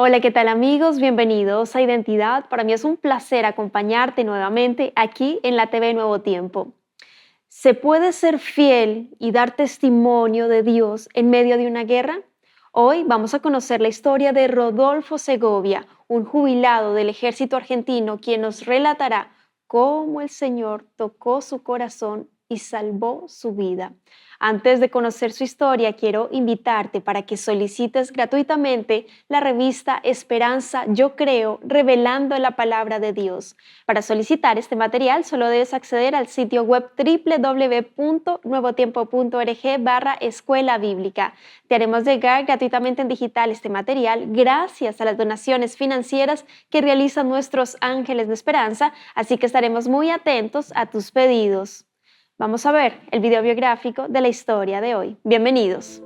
Hola, ¿qué tal amigos? Bienvenidos a Identidad. Para mí es un placer acompañarte nuevamente aquí en la TV Nuevo Tiempo. ¿Se puede ser fiel y dar testimonio de Dios en medio de una guerra? Hoy vamos a conocer la historia de Rodolfo Segovia, un jubilado del ejército argentino, quien nos relatará cómo el Señor tocó su corazón y salvó su vida. Antes de conocer su historia, quiero invitarte para que solicites gratuitamente la revista Esperanza Yo Creo, revelando la palabra de Dios. Para solicitar este material, solo debes acceder al sitio web www.nuevotiempo.org/escuela bíblica. Te haremos llegar gratuitamente en digital este material gracias a las donaciones financieras que realizan nuestros ángeles de esperanza, así que estaremos muy atentos a tus pedidos. Vamos a ver el video biográfico de la historia de hoy. Bienvenidos.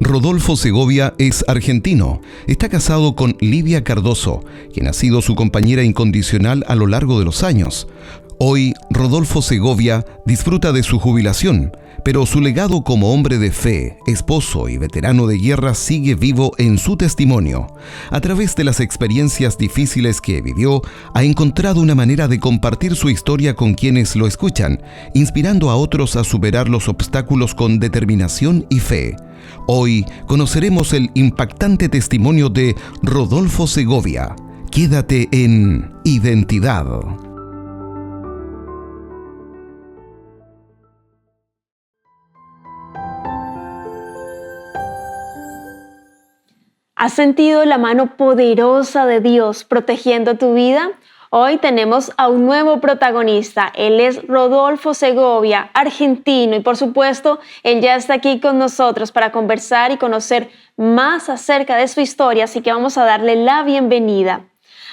Rodolfo Segovia es argentino. Está casado con Livia Cardoso, quien ha sido su compañera incondicional a lo largo de los años. Hoy, Rodolfo Segovia disfruta de su jubilación, pero su legado como hombre de fe, esposo y veterano de guerra sigue vivo en su testimonio. A través de las experiencias difíciles que vivió, ha encontrado una manera de compartir su historia con quienes lo escuchan, inspirando a otros a superar los obstáculos con determinación y fe. Hoy conoceremos el impactante testimonio de Rodolfo Segovia. Quédate en Identidad. ¿Has sentido la mano poderosa de Dios protegiendo tu vida? Hoy tenemos a un nuevo protagonista. Él es Rodolfo Segovia, argentino, y por supuesto, él ya está aquí con nosotros para conversar y conocer más acerca de su historia, así que vamos a darle la bienvenida.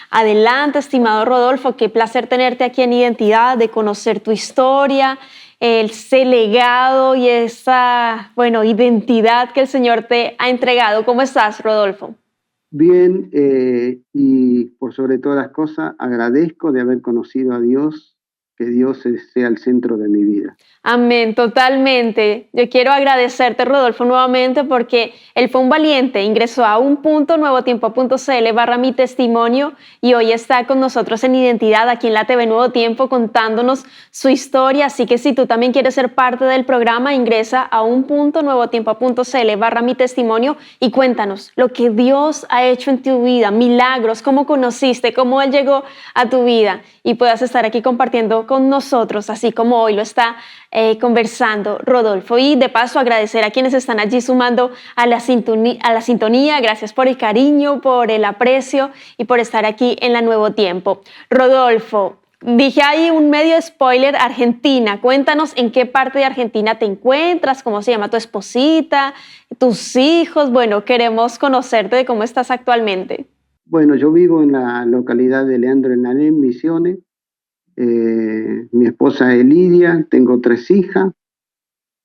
Adelante, estimado Rodolfo, qué placer tenerte aquí en Identidad, de conocer tu historia, ese legado y esa, identidad que el Señor te ha entregado. ¿Cómo estás, Rodolfo? Bien, y por sobre todas las cosas, agradezco de haber conocido a Dios, que Dios sea el centro de mi vida. Amén, totalmente. Yo quiero agradecerte, Rodolfo, nuevamente porque él fue un valiente, ingresó a nuevotiempo.cl/mi testimonio y hoy está con nosotros en Identidad aquí en la TV Nuevo Tiempo contándonos su historia. Así que si tú también quieres ser parte del programa, ingresa a nuevotiempo.cl/mi testimonio y cuéntanos lo que Dios ha hecho en tu vida, milagros, cómo conociste, cómo Él llegó a tu vida y puedas estar aquí compartiendo con nosotros, así como hoy lo está conversando Rodolfo. Y de paso agradecer a quienes están allí sumando a la sintonía. Gracias por el cariño, por el aprecio y por estar aquí en la Nuevo Tiempo. Rodolfo, dije ahí un medio spoiler, Argentina. Cuéntanos en qué parte de Argentina te encuentras, cómo se llama tu esposita, tus hijos. Bueno, queremos conocerte de cómo estás actualmente. Bueno, yo vivo en la localidad de Leandro Enalén, Misiones. Mi esposa es Lidia, tengo 3 hijas,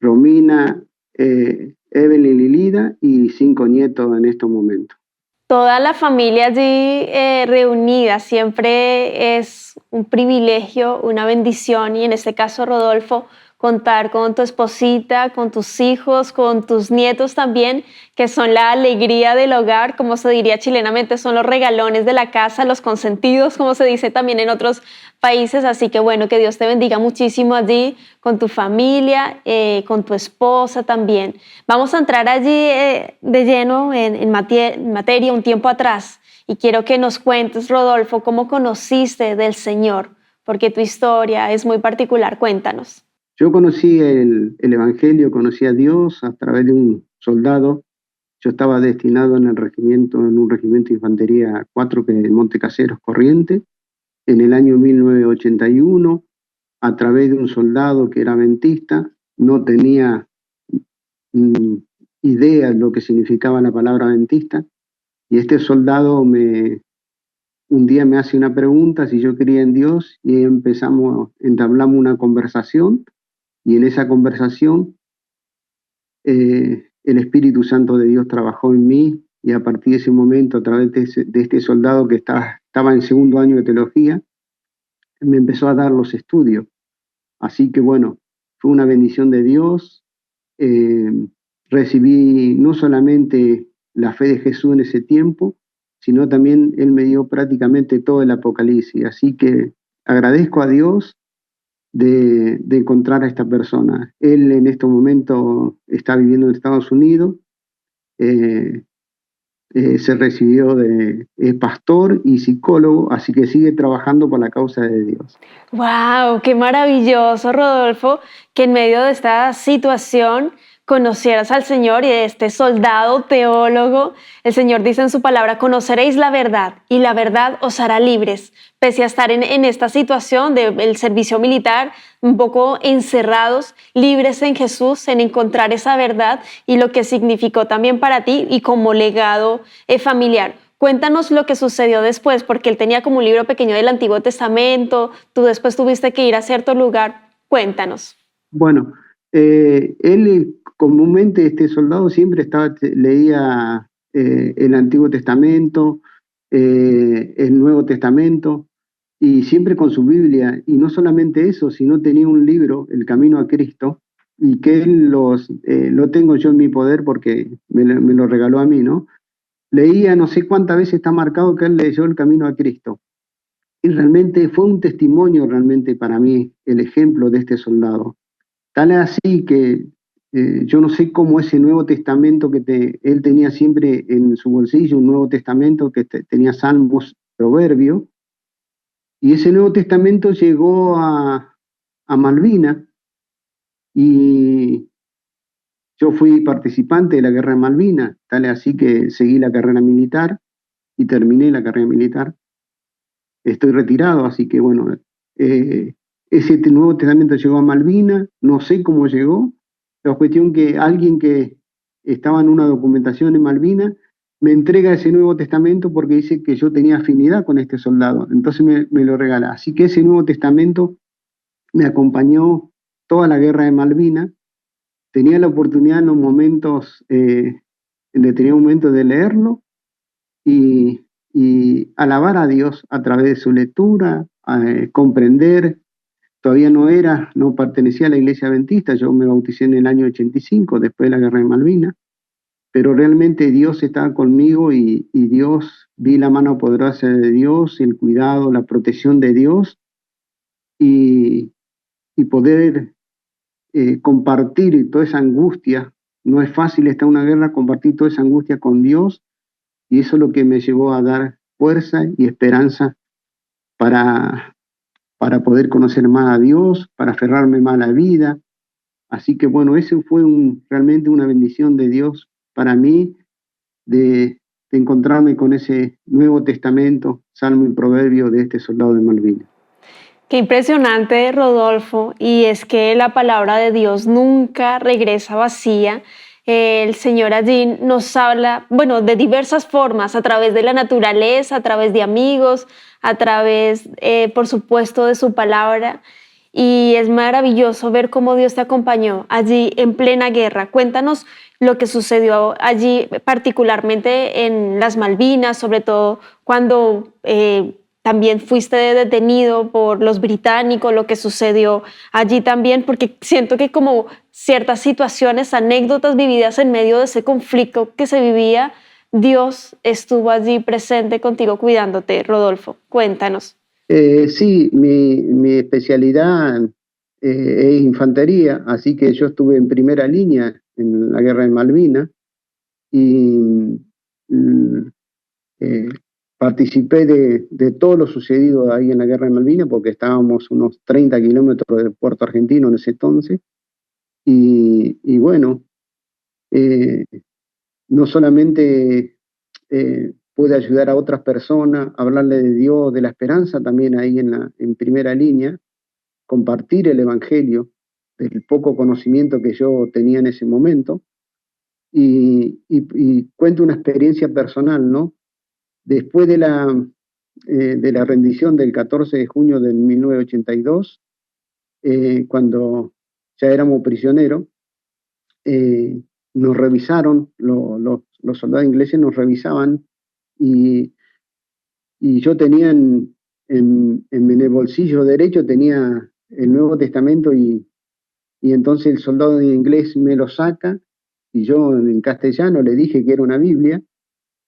Romina, Evelyn y Lida, y 5 nietos en estos momentos. Toda la familia allí reunida siempre es un privilegio, una bendición, y en este caso, Rodolfo, contar con tu esposita, con tus hijos, con tus nietos también, que son la alegría del hogar, como se diría chilenamente, son los regalones de la casa, los consentidos, como se dice también en otros países. Así que bueno, que Dios te bendiga muchísimo allí, con tu familia, con tu esposa también. Vamos a entrar allí de lleno en materia un tiempo atrás, y quiero que nos cuentes, Rodolfo, cómo conociste del Señor, porque tu historia es muy particular. Cuéntanos. Yo conocí el Evangelio, conocí a Dios a través de un soldado. Yo estaba destinado en un regimiento de infantería 4 que es el Monte Caseros, Corrientes, en el año 1981, a través de un soldado que era adventista. No tenía idea de lo que significaba la palabra adventista, y este soldado un día me hace una pregunta si yo creía en Dios, y entablamos una conversación. Y en esa conversación el Espíritu Santo de Dios trabajó en mí, y a partir de ese momento, a través de este soldado que estaba en 2º año de teología, me empezó a dar los estudios. Así que bueno, fue una bendición de Dios. Recibí no solamente la fe de Jesús en ese tiempo, sino también Él me dio prácticamente todo el Apocalipsis. Así que agradezco a Dios de encontrar a esta persona. Él en este momento está viviendo en Estados Unidos, eh, se recibió de pastor y psicólogo, así que sigue trabajando por la causa de Dios. ¡Wow! ¡Qué maravilloso, Rodolfo! Que en medio de esta situación conocieras al Señor y de este soldado teólogo. El Señor dice en su palabra: conoceréis la verdad y la verdad os hará libres. Pese a estar en esta situación del servicio militar, un poco encerrados, libres en Jesús, en encontrar esa verdad y lo que significó también para ti y como legado familiar. Cuéntanos lo que sucedió después, porque él tenía como un libro pequeño del Antiguo Testamento, tú después tuviste que ir a cierto lugar. Cuéntanos. Bueno, él comúnmente, este soldado, siempre leía el Antiguo Testamento, el Nuevo Testamento, y siempre con su Biblia. Y no solamente eso, sino tenía un libro, El Camino a Cristo, y que él lo tengo yo en mi poder porque me lo regaló a mí, ¿no? Leía, no sé cuántas veces está marcado que él leyó El Camino a Cristo. Y realmente fue un testimonio realmente para mí el ejemplo de este soldado. Tal es así que yo no sé cómo ese Nuevo Testamento él tenía siempre en su bolsillo, un Nuevo Testamento que tenía Salmos, Proverbios, y ese Nuevo Testamento llegó a Malvinas, y yo fui participante de la Guerra de Malvinas, tal es así que seguí la carrera militar y terminé la carrera militar. Estoy retirado, así que bueno, ese Nuevo Testamento llegó a Malvinas, no sé cómo llegó, la cuestión que alguien que estaba en una documentación en Malvinas me entrega ese Nuevo Testamento porque dice que yo tenía afinidad con este soldado, entonces me lo regala. Así que ese Nuevo Testamento me acompañó toda la guerra de Malvinas, tenía la oportunidad en los momentos, en determinados momentos de leerlo, y, y alabar a Dios a través de su lectura, comprender. Todavía no pertenecía a la iglesia adventista, yo me bauticé en el año 85, después de la guerra de Malvinas, pero realmente Dios estaba conmigo, y Dios, vi la mano poderosa de Dios, el cuidado, la protección de Dios, y, y poder compartir toda esa angustia. No es fácil estar en una guerra, compartir toda esa angustia con Dios, y eso es lo que me llevó a dar fuerza y esperanza para, para poder conocer más a Dios, para aferrarme más a la vida. Así que bueno, ese fue realmente una bendición de Dios para mí, de encontrarme con ese Nuevo Testamento, Salmo y Proverbio de este soldado de Malvinas. Qué impresionante, Rodolfo, y es que la palabra de Dios nunca regresa vacía. El Señor allí nos habla, bueno, de diversas formas, a través de la naturaleza, a través de amigos, a través, por supuesto, de su palabra. Y es maravilloso ver cómo Dios te acompañó allí en plena guerra. Cuéntanos lo que sucedió allí, particularmente en las Malvinas, sobre todo cuando también fuiste detenido por los británicos, lo que sucedió allí también, porque siento que como ciertas situaciones, anécdotas vividas en medio de ese conflicto que se vivía, Dios estuvo allí presente contigo cuidándote, Rodolfo. Cuéntanos. Sí, mi especialidad es infantería, así que yo estuve en primera línea en la guerra de Malvinas, y mm, eh, participé de todo lo sucedido ahí en la guerra de Malvinas, porque estábamos unos 30 kilómetros del puerto argentino en ese entonces, y bueno, eh, no solamente pude ayudar a otras personas, hablarle de Dios, de la esperanza también ahí en primera línea, compartir el Evangelio, del poco conocimiento que yo tenía en ese momento, y cuento una experiencia personal, ¿no? Después de la rendición del 14 de junio de 1982, cuando ya éramos prisioneros, eh, nos revisaron, los soldados ingleses nos revisaban, y, y yo tenía en el bolsillo derecho tenía el Nuevo Testamento, y entonces el soldado inglés me lo saca, y yo en castellano le dije que era una Biblia,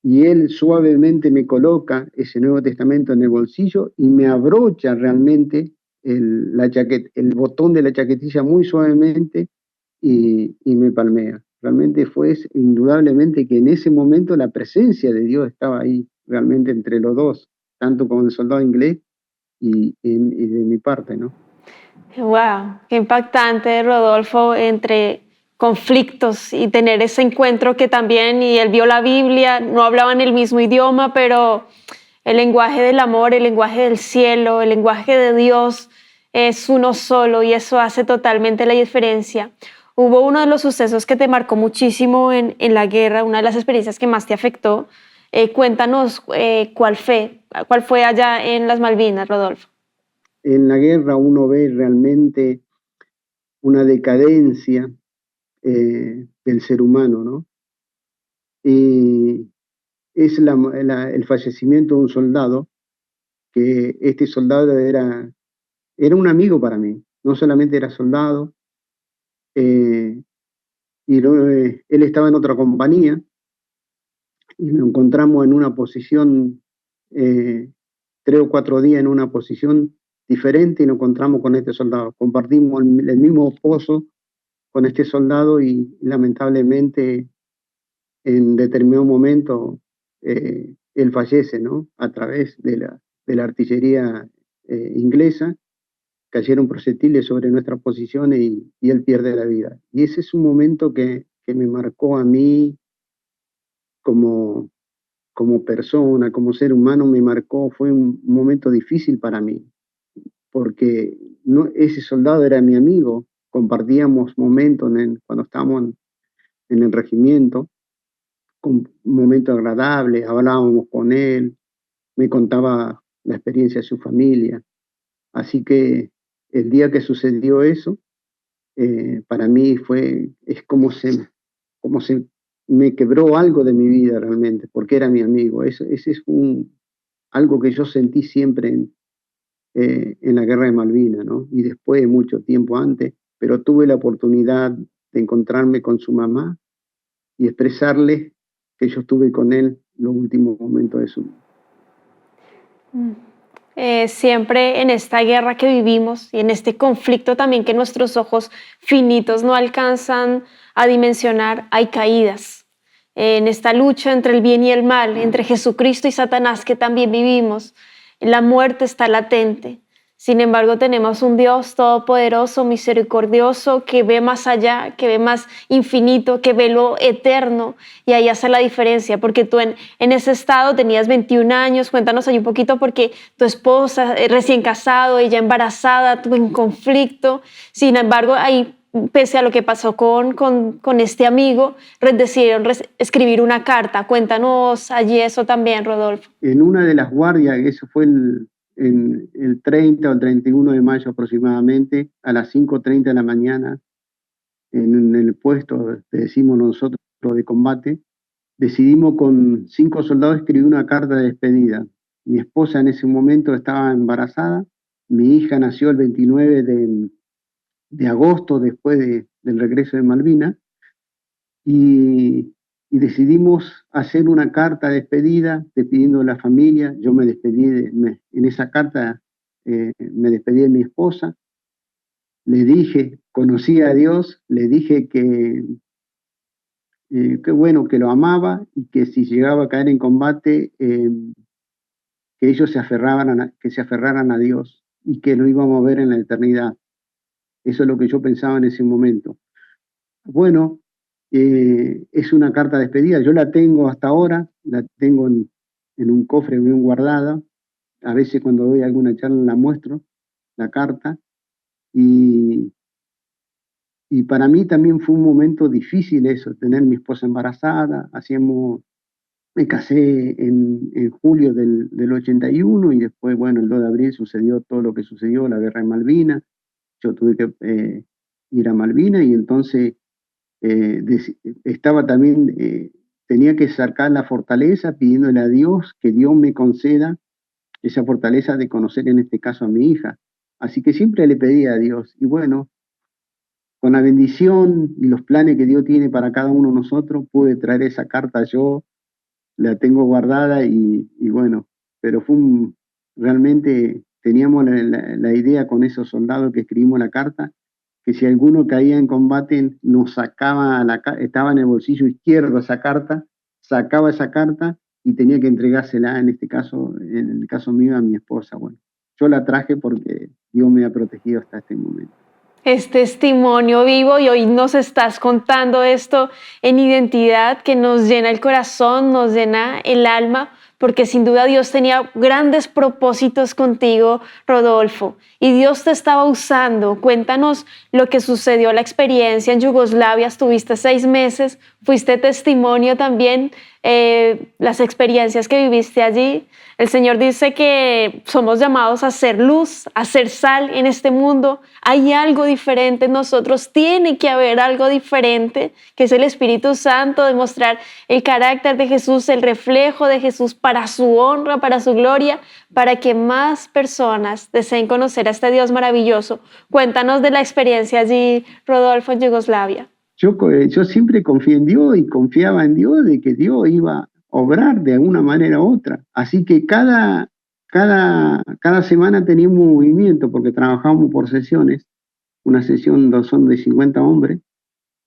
y él suavemente me coloca ese Nuevo Testamento en el bolsillo y me abrocha realmente el botón de la chaquetilla muy suavemente y me palmea. Realmente fue indudablemente que en ese momento la presencia de Dios estaba ahí, realmente entre los dos, tanto con el soldado inglés y de mi parte, ¿no? Wow, qué impactante, Rodolfo, entre conflictos y tener ese encuentro que también, y él vio la Biblia, no hablaban el mismo idioma, pero el lenguaje del amor, el lenguaje del cielo, el lenguaje de Dios es uno solo y eso hace totalmente la diferencia. Hubo uno de los sucesos que te marcó muchísimo en la guerra, una de las experiencias que más te afectó. Cuéntanos cuál fue allá en las Malvinas, Rodolfo. En la guerra uno ve realmente una decadencia del ser humano, ¿no? Y es el fallecimiento de un soldado, que este soldado era un amigo para mí, no solamente era soldado, eh, él estaba en otra compañía y lo encontramos en una posición, 3 o 4 días en una posición diferente y nos encontramos con este soldado. Compartimos el mismo pozo con este soldado y lamentablemente en determinado momento él fallece, ¿no? A través de la artillería inglesa, cayeron proyectiles sobre nuestras posiciones y él pierde la vida. Y ese es un momento que me marcó a mí como, como persona, como ser humano, me marcó, fue un momento difícil para mí, porque no, ese soldado era mi amigo, compartíamos momentos cuando estábamos en el regimiento, con momentos agradables, hablábamos con él, me contaba la experiencia de su familia. Así que el día que sucedió eso, para mí es como se me quebró algo de mi vida realmente, porque era mi amigo. Ese es algo que yo sentí siempre en la guerra de Malvinas, ¿no? Y después, mucho tiempo antes, pero tuve la oportunidad de encontrarme con su mamá y expresarle que yo estuve con él los últimos momentos de su vida. Siempre en esta guerra que vivimos y en este conflicto también que nuestros ojos finitos no alcanzan a dimensionar, hay caídas. En esta lucha entre el bien y el mal, entre Jesucristo y Satanás que también vivimos, la muerte está latente. Sin embargo, tenemos un Dios todopoderoso, misericordioso, que ve más allá, que ve más infinito, que ve lo eterno, y ahí hace la diferencia, porque tú en ese estado tenías 21 años, cuéntanos ahí un poquito, porque tu esposa recién casado, ella embarazada, tú en conflicto, sin embargo, ahí, pese a lo que pasó con este amigo, decidieron escribir una carta. Cuéntanos allí eso también, Rodolfo. En una de las guardias, eso fue en el 30 o el 31 de mayo aproximadamente, a las 5:30 de la mañana, en el puesto, que decimos nosotros, de combate, decidimos con 5 soldados escribir una carta de despedida. Mi esposa en ese momento estaba embarazada, mi hija nació el 29 de agosto después del regreso de Malvinas, y, y decidimos hacer una carta de despedida despidiendo a la familia. Yo me despedí, en esa carta me despedí de mi esposa, le dije, conocí a Dios, le dije que bueno, que lo amaba y que si llegaba a caer en combate, que ellos que se aferraran a Dios y que lo íbamos a ver en la eternidad. Eso es lo que yo pensaba en ese momento. Bueno, es una carta de despedida, yo la tengo hasta ahora, la tengo en un cofre bien guardada, a veces cuando doy alguna charla la muestro, la carta, y, y para mí también fue un momento difícil eso, tener mi esposa embarazada, me casé en julio del 81 y después, bueno, el 2 de abril sucedió todo lo que sucedió, la guerra de Malvinas, yo tuve que ir a Malvinas y entonces estaba también, tenía que sacar la fortaleza pidiéndole a Dios que Dios me conceda esa fortaleza de conocer en este caso a mi hija. Así que siempre le pedía a Dios. Y bueno, con la bendición y los planes que Dios tiene para cada uno de nosotros, pude traer esa carta yo la tengo guardada y bueno, pero realmente teníamos la idea con esos soldados que escribimos la carta, que si alguno caía en combate nos sacaba, estaba en el bolsillo izquierdo esa carta, sacaba esa carta y tenía que entregársela, en el caso mío, a mi esposa. Bueno, yo la traje porque Dios me ha protegido hasta este momento. Es testimonio vivo y hoy nos estás contando esto en identidad que nos llena el corazón, nos llena el alma, porque sin duda Dios tenía grandes propósitos contigo, Rodolfo, y Dios te estaba usando. Cuéntanos lo que sucedió, la experiencia en Yugoslavia. Estuviste 6 meses, fuiste testimonio también, las experiencias que viviste allí. El Señor dice que somos llamados a ser luz, a ser sal en este mundo. Hay algo diferente en nosotros, tiene que haber algo diferente, que es el Espíritu Santo, demostrar el carácter de Jesús, el reflejo de Jesús para su honra, para su gloria, para que más personas deseen conocer a este Dios maravilloso. Cuéntanos de la experiencia allí, Rodolfo, en Yugoslavia. Yo siempre confié en Dios y confiaba en Dios de que Dios iba a obrar de alguna manera u otra. Así que cada semana teníamos un movimiento porque trabajábamos por sesiones. Una sesión son de 50 hombres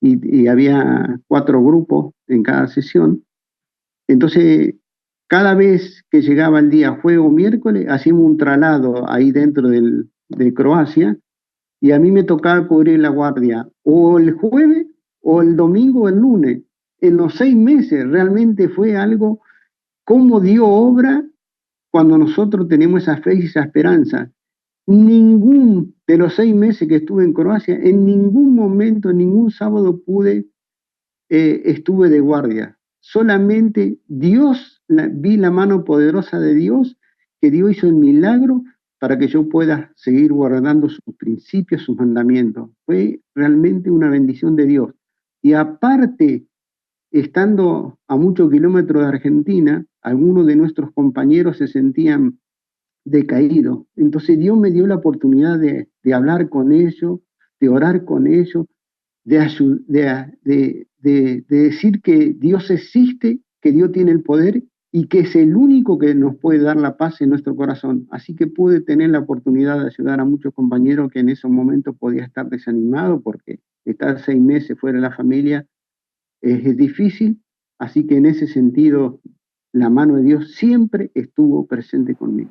y había 4 grupos en cada sesión. Entonces, cada vez que llegaba el día jueves o miércoles, hacíamos un traslado ahí dentro de Croacia y a mí me tocaba cubrir la guardia o el jueves o el domingo o el lunes. En los 6 meses realmente fue algo como Dios obra cuando nosotros tenemos esa fe y esa esperanza. Ningún de los 6 meses que estuve en Croacia, en ningún momento, en ningún sábado estuve de guardia. Solamente vi la mano poderosa de Dios, que Dios hizo el milagro para que yo pueda seguir guardando sus principios, sus mandamientos. Fue realmente una bendición de Dios. Y aparte, estando a muchos kilómetros de Argentina, algunos de nuestros compañeros se sentían decaídos. Entonces Dios me dio la oportunidad de hablar con ellos, de orar con ellos, de decir que Dios existe, que Dios tiene el poder y que es el único que nos puede dar la paz en nuestro corazón. Así que pude tener la oportunidad de ayudar a muchos compañeros que en esos momentos podía estar desanimado porque estar 6 meses fuera de la familia es difícil. Así que en ese sentido, la mano de Dios siempre estuvo presente conmigo.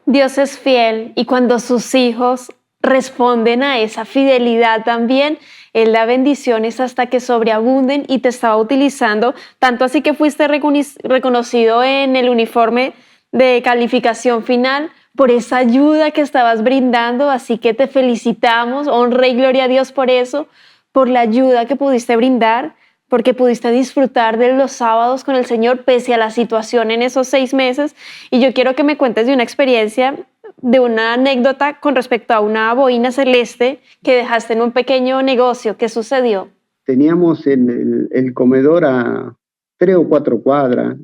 Dios es fiel y cuando sus hijos responden a esa fidelidad también, Él da bendiciones hasta que sobreabunden y te estaba utilizando, tanto así que fuiste reconocido en el uniforme de calificación final por esa ayuda que estabas brindando, así que te felicitamos, honra y gloria a Dios por eso, por la ayuda que pudiste brindar, porque pudiste disfrutar de los sábados con el Señor pese a la situación en esos 6 meses. Y yo quiero que me cuentes de una experiencia, de una anécdota con respecto a una boina celeste que dejaste en un pequeño negocio. ¿Qué sucedió? Teníamos el comedor a 3 o 4 cuadras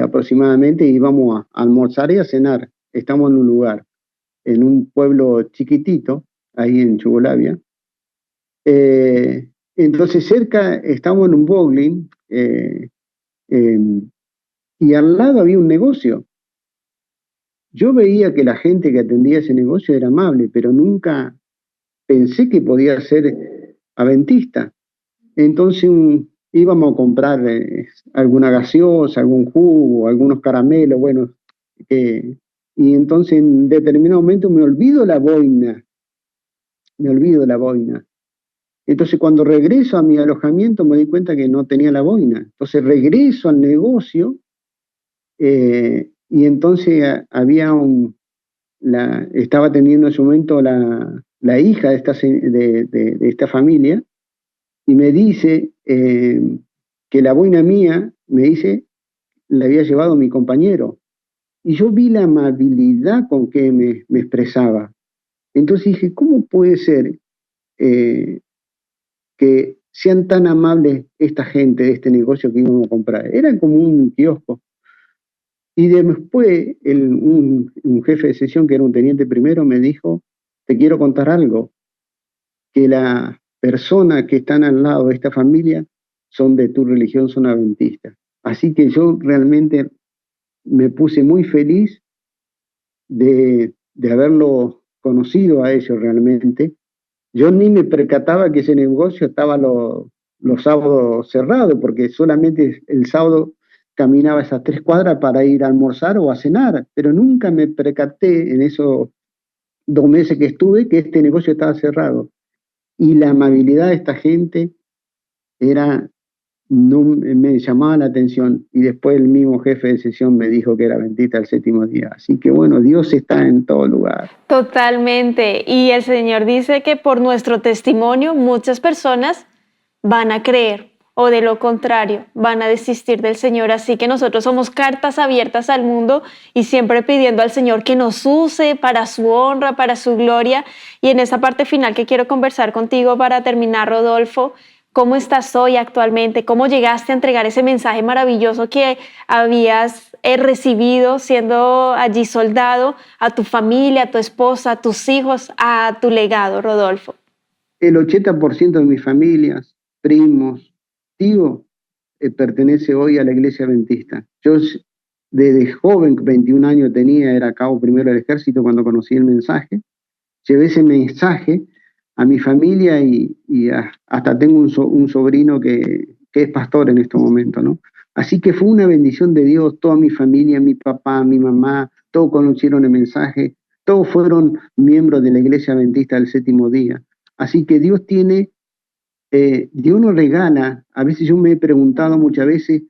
aproximadamente y íbamos a almorzar y a cenar. Estamos en un lugar, en un pueblo chiquitito, ahí en Yugoslavia. Entonces cerca estábamos en un bowling y al lado había un negocio. Yo veía que la gente que atendía ese negocio era amable, pero nunca pensé que podía ser adventista. Entonces íbamos a comprar alguna gaseosa, algún jugo, algunos caramelos, bueno. Y entonces en determinado momento me olvido la boina. Entonces cuando regreso a mi alojamiento me di cuenta que no tenía la boina. Entonces regreso al negocio y entonces estaba teniendo en ese momento la hija de esta familia y me dice que la boina mía, me dice, la había llevado mi compañero. Y yo vi la amabilidad con que me expresaba. Entonces dije, ¿cómo puede ser que sean tan amables esta gente de este negocio que íbamos a comprar? Era como un kiosco. Y después un jefe de sesión, que era un teniente primero, me dijo, te quiero contar algo, que las personas que están al lado de esta familia son de tu religión, son adventistas. Así que yo realmente me puse muy feliz de haberlo conocido a ellos realmente. Yo ni me percataba que ese negocio estaba los sábados cerrado, porque solamente el sábado caminaba esas 3 cuadras para ir a almorzar o a cenar, pero nunca me percaté en esos 2 meses que estuve que este negocio estaba cerrado. Y la amabilidad de esta gente era, no, me llamaba la atención. Y después el mismo jefe de sesión me dijo que era bendita el 7º día. Así que bueno, Dios está en todo lugar. Totalmente. Y el Señor dice que por nuestro testimonio muchas personas van a creer o de lo contrario van a desistir del Señor. Así que nosotros somos cartas abiertas al mundo y siempre pidiendo al Señor que nos use para su honra, para su gloria. Y en esa parte final que quiero conversar contigo para terminar, Rodolfo, ¿cómo estás hoy actualmente? ¿Cómo llegaste a entregar ese mensaje maravilloso que habías recibido siendo allí soldado a tu familia, a tu esposa, a tus hijos, a tu legado, Rodolfo? El 80% de mis familias, primos, tíos, pertenece hoy a la iglesia adventista. Yo desde joven, 21 años tenía, era cabo primero del ejército cuando conocí el mensaje. Llevé ese mensaje a mi familia y hasta tengo un sobrino que es pastor en este momento, ¿no? Así que fue una bendición de Dios, toda mi familia, mi papá, mi mamá, todos conocieron el mensaje, todos fueron miembros de la iglesia adventista del 7º día. Así que Dios Dios nos regala, a veces yo me he preguntado muchas veces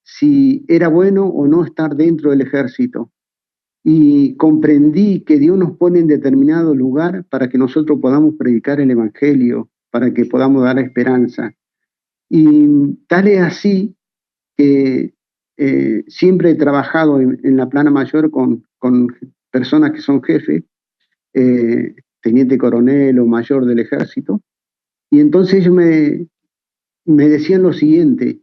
si era bueno o no estar dentro del ejército. Y comprendí que Dios nos pone en determinado lugar para que nosotros podamos predicar el Evangelio, para que podamos dar esperanza. Y tal es así que siempre he trabajado en la plana mayor con personas que son jefes, teniente coronel o mayor del ejército, y entonces ellos me decían lo siguiente: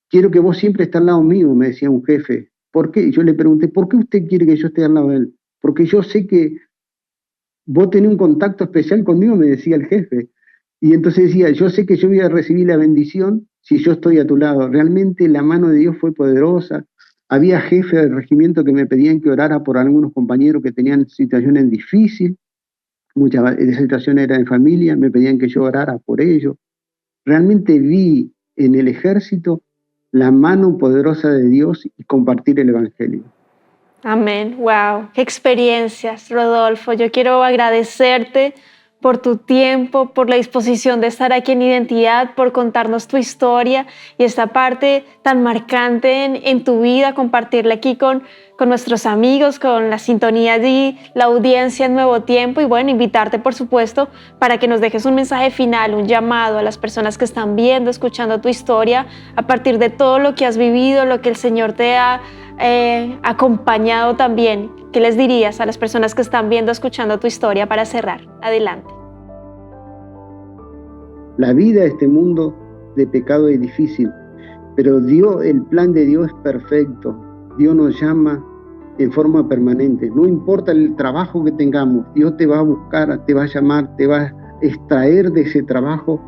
quiero que vos siempre estés al lado mío, me decía un jefe. ¿Por qué? Yo le pregunté, ¿por qué usted quiere que yo esté al lado de él? Porque yo sé que vos tenés un contacto especial conmigo, me decía el jefe. Y entonces decía, yo sé que yo voy a recibir la bendición si yo estoy a tu lado. Realmente la mano de Dios fue poderosa. Había jefes del regimiento que me pedían que orara por algunos compañeros que tenían situaciones difíciles. Muchas de esas situaciones eran en familia, me pedían que yo orara por ellos. Realmente vi en el ejército la mano poderosa de Dios y compartir el Evangelio. Amén. Wow, qué experiencias, Rodolfo. Yo quiero agradecerte por tu tiempo, por la disposición de estar aquí en Identidad, por contarnos tu historia y esta parte tan marcante en tu vida, compartirla aquí con nuestros amigos, con la sintonía allí, la audiencia en Nuevo Tiempo y bueno, invitarte por supuesto para que nos dejes un mensaje final, un llamado a las personas que están viendo, escuchando tu historia a partir de todo lo que has vivido, lo que el Señor te ha acompañado también. ¿Qué les dirías a las personas que están viendo, escuchando tu historia para cerrar? Adelante. La vida de este mundo de pecado es difícil, pero Dios, el plan de Dios es perfecto. Dios nos llama en forma permanente. No importa el trabajo que tengamos, Dios te va a buscar, te va a llamar, te va a extraer de ese trabajo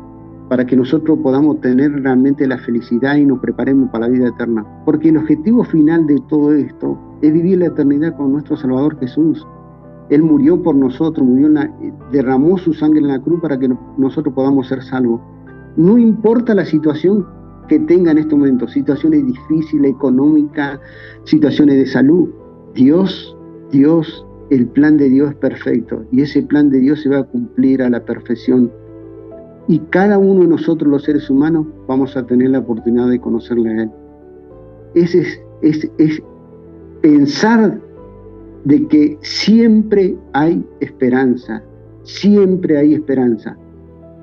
para que nosotros podamos tener realmente la felicidad y nos preparemos para la vida eterna. Porque el objetivo final de todo esto es vivir la eternidad con nuestro Salvador Jesús. Él murió por nosotros, derramó su sangre en la cruz para que nosotros podamos ser salvos. No importa la situación que tenga en este momento, situaciones difíciles, económicas, situaciones de salud. Dios, el plan de Dios es perfecto y ese plan de Dios se va a cumplir a la perfección. Y cada uno de nosotros, los seres humanos, vamos a tener la oportunidad de conocerle a Él. Ese es pensar de que siempre hay esperanza, siempre hay esperanza.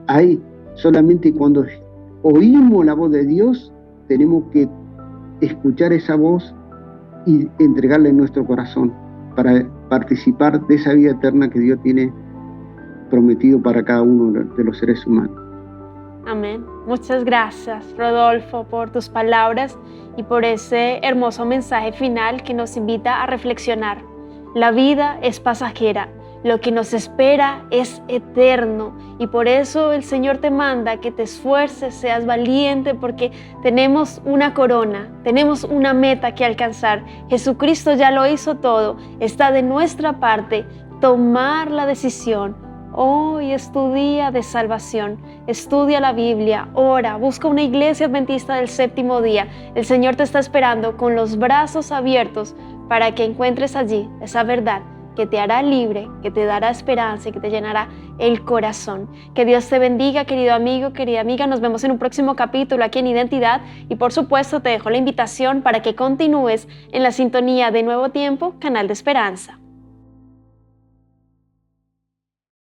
Hay solamente cuando oímos la voz de Dios, tenemos que escuchar esa voz y entregarla en nuestro corazón para participar de esa vida eterna que Dios tiene prometido para cada uno de los seres humanos. Amén. Muchas gracias, Rodolfo, por tus palabras y por ese hermoso mensaje final que nos invita a reflexionar. La vida es pasajera, Lo que nos espera es eterno y por eso el Señor te manda que te esfuerces, seas valiente, porque tenemos una corona, tenemos una meta que alcanzar. Jesucristo ya lo hizo todo, está de nuestra parte tomar la decisión. Hoy es tu día de salvación. Estudia la Biblia, ora, busca una iglesia adventista del séptimo día. El Señor te está esperando con los brazos abiertos para que encuentres allí esa verdad que te hará libre, que te dará esperanza y que te llenará el corazón. Que Dios te bendiga, querido amigo, querida amiga. Nos vemos en un próximo capítulo aquí en Identidad y por supuesto te dejo la invitación para que continúes en la sintonía de Nuevo Tiempo, canal de esperanza.